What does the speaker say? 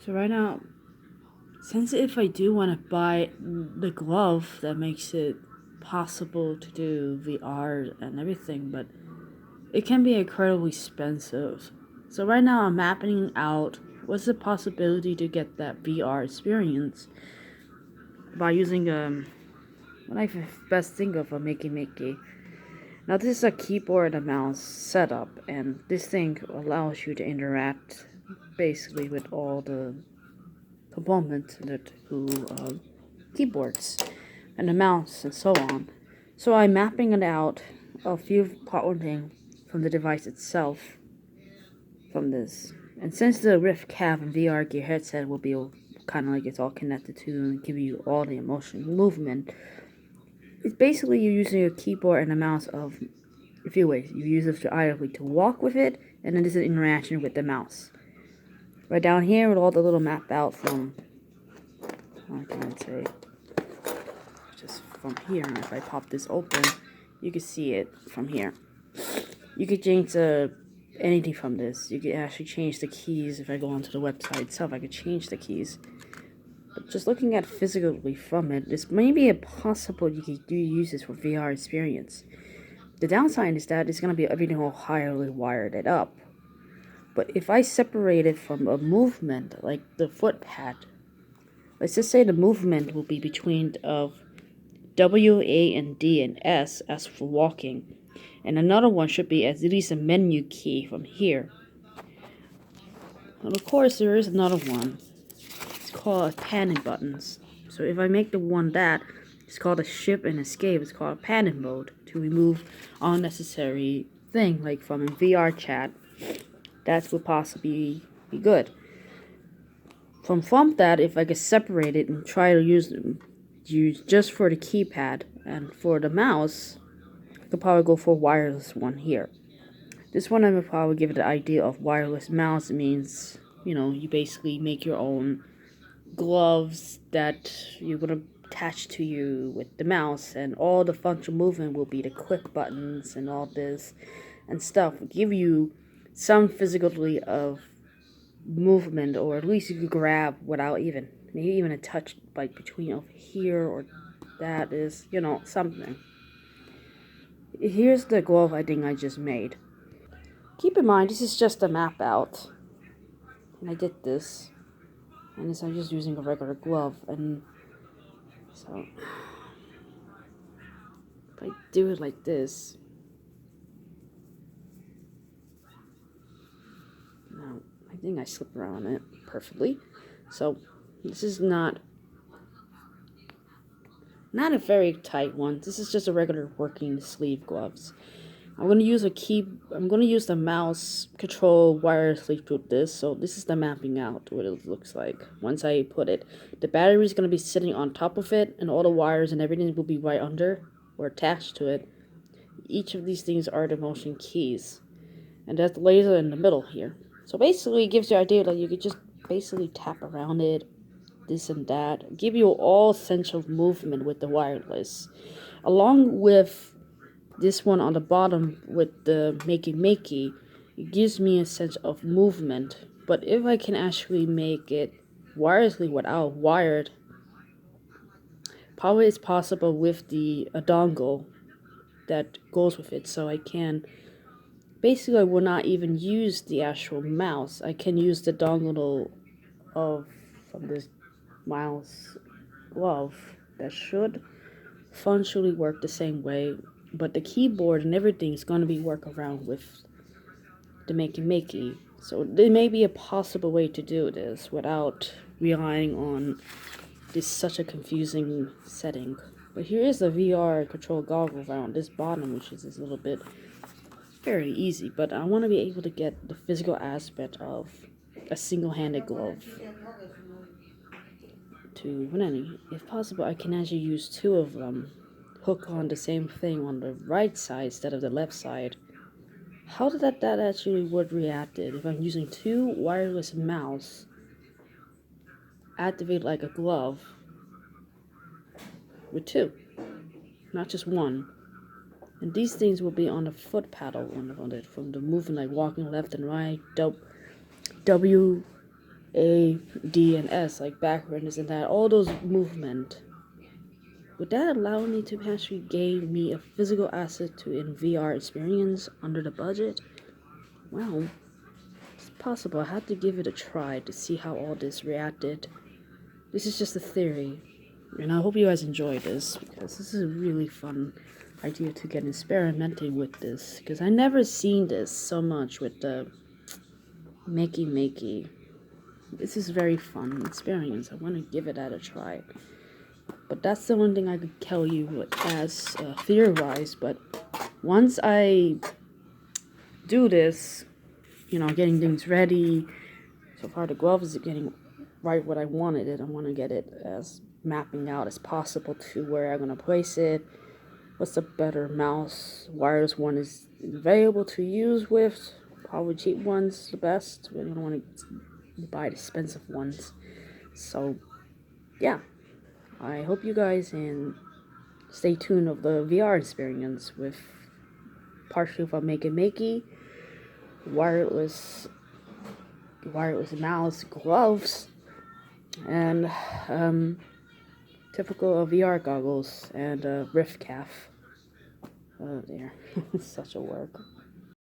So right now, since if I do want to buy the glove that makes it possible to do VR and everything, but it can be incredibly expensive. So right now I'm mapping out what's the possibility to get that VR experience by using what I best think of a Makey. Now this is a keyboard and a mouse setup, and this thing allows you to interact basically with all the components that keyboards and the mouse and so on. So I'm mapping it out a few parting from the device itself from this. And since the riftcat and VR gear headset will be kind of like it's all connected to and give you all the emotion movement, it's basically you're using a keyboard and a mouse of a few ways. You use it to either to walk with it, and then there's an interaction with the mouse. Right down here with all the little map out from, how can I say, just from here. And if I pop this open, you can see it from here. You could change anything from this. You could actually change the keys. If I go onto the website itself, I could change the keys. But just looking at physically from it, this may be a possible you could use this for VR experience. The downside is that it's going to be everything all highly wired it up. But if I separate it from a movement, like the foot pad, let's just say the movement will be between of W, A, and D, and S as for walking. And another one should be at least a menu key from here. And of course, there is another one. It's called panic buttons. So if I make the one that, it's called a shift and escape. It's called panic mode to remove unnecessary thing like from a VR chat. That would possibly be good. From that, if I could separate it and try to use just for the keypad and for the mouse, I could probably go for a wireless one here. This one I would probably give it the idea of wireless mouse. It means, you basically make your own gloves that you're going to attach to you with the mouse, and all the functional movement will be the quick buttons and all this and stuff. Give you some physically of movement, or at least you could grab without maybe even a touch like between over here or that is, something. Here's the glove I think I just made. Keep in mind, this is just a map out. And I did this. And this, I'm just using a regular glove. And so, if I do it like this. Now, I think I slip around it perfectly. So, this is not a very tight one. This is just a regular working sleeve gloves. I'm going to use the mouse control wirelessly with this. So this is the mapping out what it looks like once I put it. The battery is going to be sitting on top of it, and all the wires and everything will be right under or attached to it. Each of these things are the motion keys, and that's the laser in the middle here. So basically, it gives you an idea that you could just basically tap around it, this and that, give you all sense of movement with the wireless, along with this one on the bottom with the Makey, it gives me a sense of movement. But if I can actually make it wirelessly without wired, probably it's possible with a dongle that goes with it. So I can, basically I will not even use the actual mouse. I can use the dongle from this mouse glove that should functionally work the same way, but the keyboard and everything is going to be work around with the Makey. So there may be a possible way to do this without relying on this such a confusing setting. But here is the VR control goggle around this bottom, which is a little bit very easy, but I want to be able to get the physical aspect of a single-handed glove. If possible, I can actually use two of them, hook on the same thing on the right side instead of the left side. How did that actually would reacted if I'm using two wireless mouse activate like a glove with two, not just one. And these things will be on the foot pedal on it from the movement, like walking left and right, W, A, D, and S, like backward and that, all those movement. Would that allow me to actually gain me a physical asset to in VR experience under the budget? Well, it's possible. I had to give it a try to see how all this reacted. This is just a theory, and I hope you guys enjoy this, because this is a really fun idea to get experimenting with this, because I never seen this so much with the Makey. This is a very fun experience. I want to give it a try. But that's the one thing I could tell you as theory-wise. But once I do this, getting things ready. So far, the glove is getting right what I wanted it. I want to get it as mapping out as possible to where I'm going to place it. What's the better mouse? Wireless one is available to use with. Probably cheap ones the best. We don't want to buy the expensive ones. So, yeah. I hope you guys and stay tuned of the VR experience with partially from Makey, wireless mouse, gloves, and typical VR goggles and riftcat. Oh dear, it's such a work.